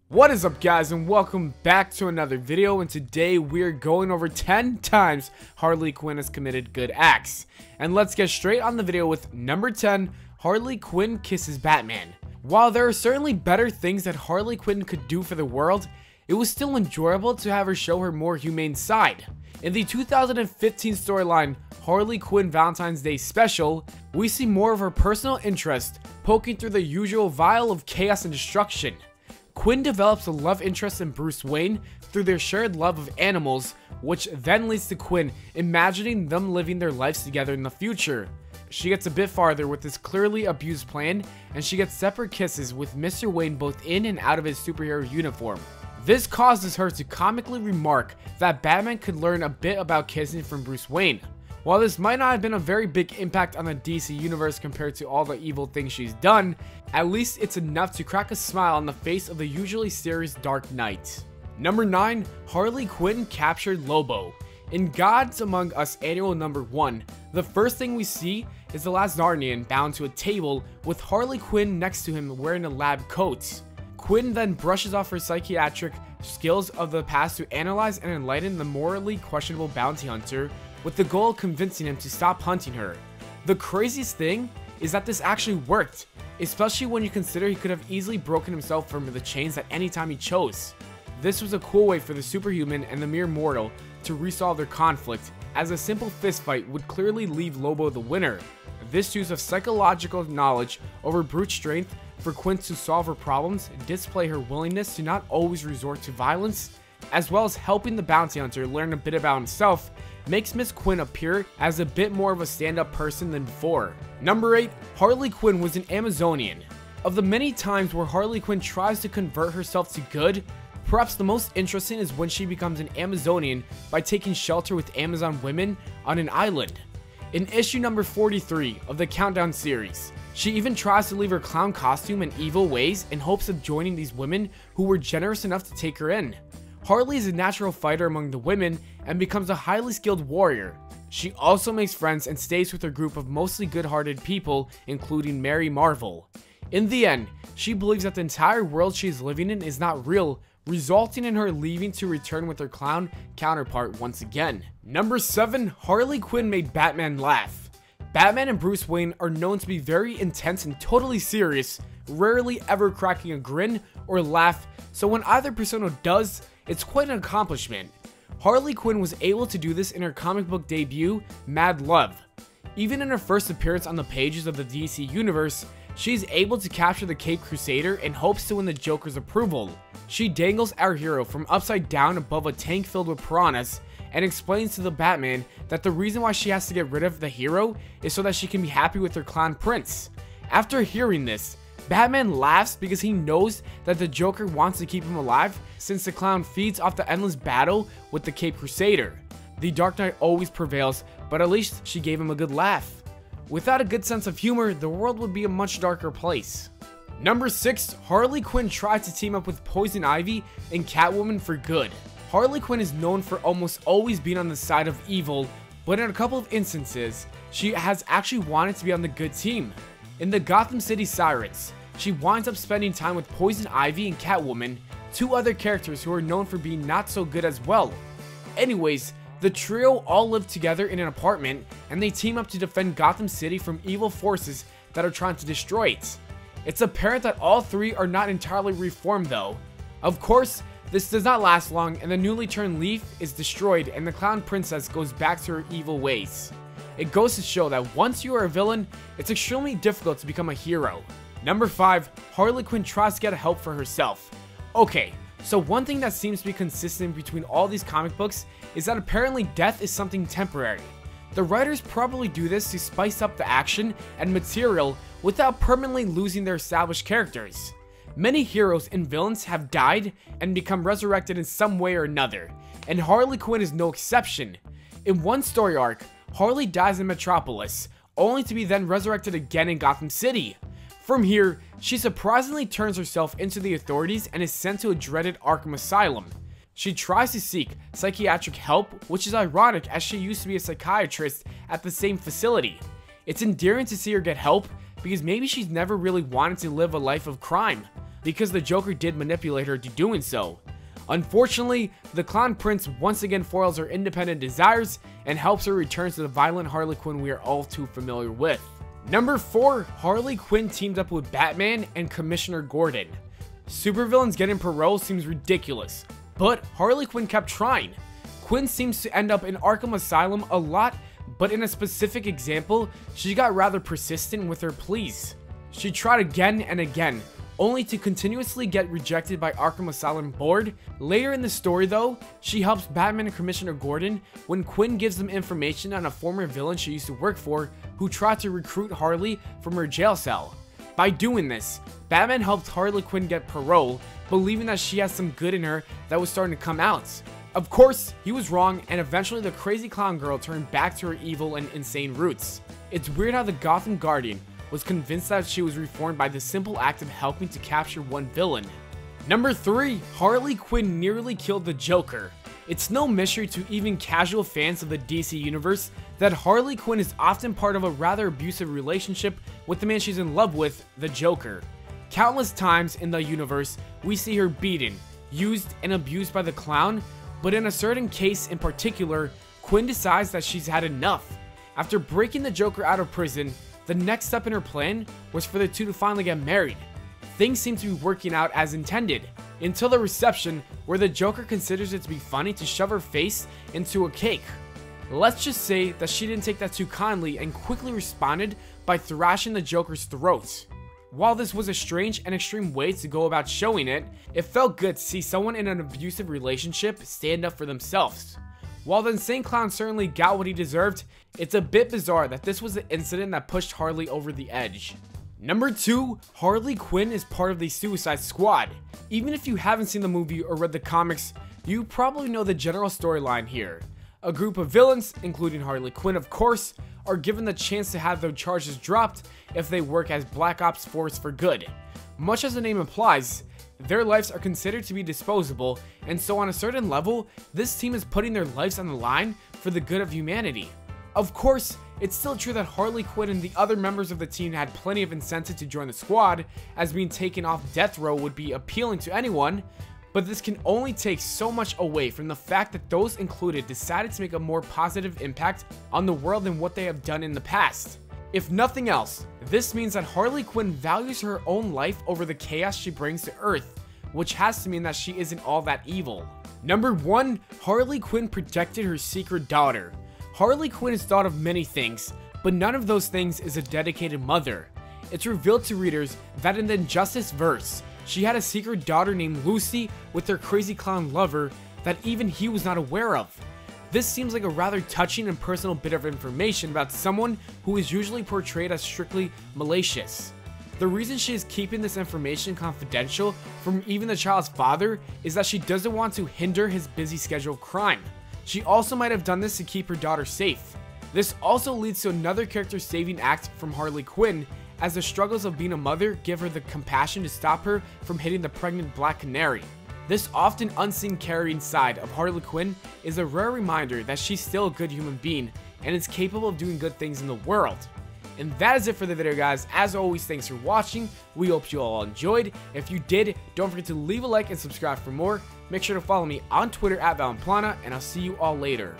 What is up, guys, and welcome back to another video. And today we're going over 10 times Harley Quinn has committed good acts. And let's get straight on the video with number 10, Harley Quinn kisses Batman. While there are certainly better things that Harley Quinn could do for the world, it was still enjoyable to have her show her more humane side. In the 2015 storyline Harley Quinn Valentine's Day Special, we see more of her personal interest poking through the usual vial of chaos and destruction. Quinn develops a love interest in Bruce Wayne through their shared love of animals, which then leads to Quinn imagining them living their lives together in the future. She gets a bit farther with this clearly abused plan, and she gets separate kisses with Mr. Wayne both in and out of his superhero uniform. This causes her to comically remark that Batman could learn a bit about kissing from Bruce Wayne. While this might not have been a very big impact on the DC universe compared to all the evil things she's done, at least it's enough to crack a smile on the face of the usually serious Dark Knight. Number 9, Harley Quinn captured Lobo. In Gods Among Us Annual Number 1, the first thing we see is the last Narnian bound to a table with Harley Quinn next to him wearing a lab coat. Quinn then brushes off her psychiatric skills of the past to analyze and enlighten the morally questionable bounty hunter, with the goal of convincing him to stop hunting her. The craziest thing is that this actually worked, especially when you consider he could have easily broken himself from the chains at any time he chose. This was a cool way for the superhuman and the mere mortal to resolve their conflict, as a simple fistfight would clearly leave Lobo the winner. This use of psychological knowledge over brute strength for Quinn to solve her problems display her willingness to not always resort to violence, as well as helping the bounty hunter learn a bit about himself, makes Miss Quinn appear as a bit more of a stand-up person than before. Number 8, Harley Quinn was an Amazonian. Of the many times where Harley Quinn tries to convert herself to good, perhaps the most interesting is when she becomes an Amazonian by taking shelter with Amazon women on an island. In issue number 43 of the Countdown series, she even tries to leave her clown costume and evil ways in hopes of joining these women who were generous enough to take her in. Harley is a natural fighter among the women and becomes a highly skilled warrior. She also makes friends and stays with her group of mostly good-hearted people, including Mary Marvel. In the end, she believes that the entire world she is living in is not real, resulting in her leaving to return with her clown counterpart once again. Number 7, Harley Quinn made Batman laugh. Batman and Bruce Wayne are known to be very intense and totally serious, rarely ever cracking a grin or laugh, so when either persona does, it's quite an accomplishment. Harley Quinn was able to do this in her comic book debut, Mad Love. Even in her first appearance on the pages of the DC universe, she's able to capture the Caped Crusader and hopes to win the Joker's approval. She dangles our hero from upside down above a tank filled with piranhas and explains to the Batman that the reason why she has to get rid of the hero is so that she can be happy with her clown prince. After hearing this, Batman laughs because he knows that the Joker wants to keep him alive since the clown feeds off the endless battle with the Caped Crusader. The Dark Knight always prevails, but at least she gave him a good laugh. Without a good sense of humor, the world would be a much darker place. Number 6, Harley Quinn tried to team up with Poison Ivy and Catwoman for good. Harley Quinn is known for almost always being on the side of evil, but in a couple of instances, she has actually wanted to be on the good team. In the Gotham City Sirens, she winds up spending time with Poison Ivy and Catwoman, two other characters who are known for being not so good as well. Anyways, the trio all live together in an apartment, and they team up to defend Gotham City from evil forces that are trying to destroy it. It's apparent that all three are not entirely reformed though. Of course, this does not last long, and the newly turned leaf is destroyed and the clown princess goes back to her evil ways. It goes to show that once you are a villain, it's extremely difficult to become a hero. Number 5, Harley Quinn tries to get help for herself. Okay, so one thing that seems to be consistent between all these comic books is that apparently death is something temporary. The writers probably do this to spice up the action and material without permanently losing their established characters. Many heroes and villains have died and become resurrected in some way or another, and Harley Quinn is no exception. In one story arc, Harley dies in Metropolis, only to be then resurrected again in Gotham City. From here, she surprisingly turns herself into the authorities and is sent to a dreaded Arkham Asylum. She tries to seek psychiatric help, which is ironic as she used to be a psychiatrist at the same facility. It's endearing to see her get help because maybe she's never really wanted to live a life of crime. because the Joker did manipulate her to doing so. Unfortunately, the Clown Prince once again foils her independent desires and helps her return to the violent Harley Quinn we are all too familiar with. Number 4, Harley Quinn teamed up with Batman and Commissioner Gordon. Supervillains getting parole seems ridiculous, but Harley Quinn kept trying. Quinn seems to end up in Arkham Asylum a lot, but in a specific example, she got rather persistent with her pleas. She tried again and again, only to continuously get rejected by Arkham Asylum board. Later in the story though, she helps Batman and Commissioner Gordon when Quinn gives them information on a former villain she used to work for who tried to recruit Harley from her jail cell. By doing this, Batman helped Harley Quinn get parole, believing that she has some good in her that was starting to come out. Of course, he was wrong, and eventually the crazy clown girl turned back to her evil and insane roots. It's weird how the Gotham Guardian was convinced that she was reformed by the simple act of helping to capture one villain. Number 3, Harley Quinn nearly killed the Joker. It's no mystery to even casual fans of the DC universe that Harley Quinn is often part of a rather abusive relationship with the man she's in love with, the Joker. Countless times in the universe, we see her beaten, used, and abused by the clown, but in a certain case in particular, Quinn decides that she's had enough. After breaking the Joker out of prison, the next step in her plan was for the two to finally get married. Things seem to be working out as intended, until the reception where the Joker considers it to be funny to shove her face into a cake. Let's just say that she didn't take that too kindly and quickly responded by thrashing the Joker's throat. While this was a strange and extreme way to go about showing it, it felt good to see someone in an abusive relationship stand up for themselves. While the insane clown certainly got what he deserved, it's a bit bizarre that this was the incident that pushed Harley over the edge. Number 2, Harley Quinn is part of the Suicide Squad. Even if you haven't seen the movie or read the comics, you probably know the general storyline here. A group of villains, including Harley Quinn of course, are given the chance to have their charges dropped if they work as Black Ops Force for good. Much as the name implies, their lives are considered to be disposable, and so on a certain level, this team is putting their lives on the line for the good of humanity. Of course, it's still true that Harley Quinn and the other members of the team had plenty of incentive to join the squad, as being taken off death row would be appealing to anyone, but this can only take so much away from the fact that those included decided to make a more positive impact on the world than what they have done in the past. If nothing else, this means that Harley Quinn values her own life over the chaos she brings to Earth, which has to mean that she isn't all that evil. Number 1, Harley Quinn protected her secret daughter. Harley Quinn is thought of many things, but none of those things is a dedicated mother. It's revealed to readers that in the Injustice verse, she had a secret daughter named Lucy with her crazy clown lover that even he was not aware of. This seems like a rather touching and personal bit of information about someone who is usually portrayed as strictly malicious. The reason she is keeping this information confidential from even the child's father is that she doesn't want to hinder his busy schedule of crime. She also might have done this to keep her daughter safe. This also leads to another character-saving act from Harley Quinn, as the struggles of being a mother give her the compassion to stop her from hitting the pregnant Black Canary. This often unseen caring side of Harley Quinn is a rare reminder that she's still a good human being and is capable of doing good things in the world. And that is it for the video, guys. As always, thanks for watching. We hope you all enjoyed. If you did, don't forget to leave a like and subscribe for more. Make sure to follow me on Twitter at Valenplana, and I'll see you all later.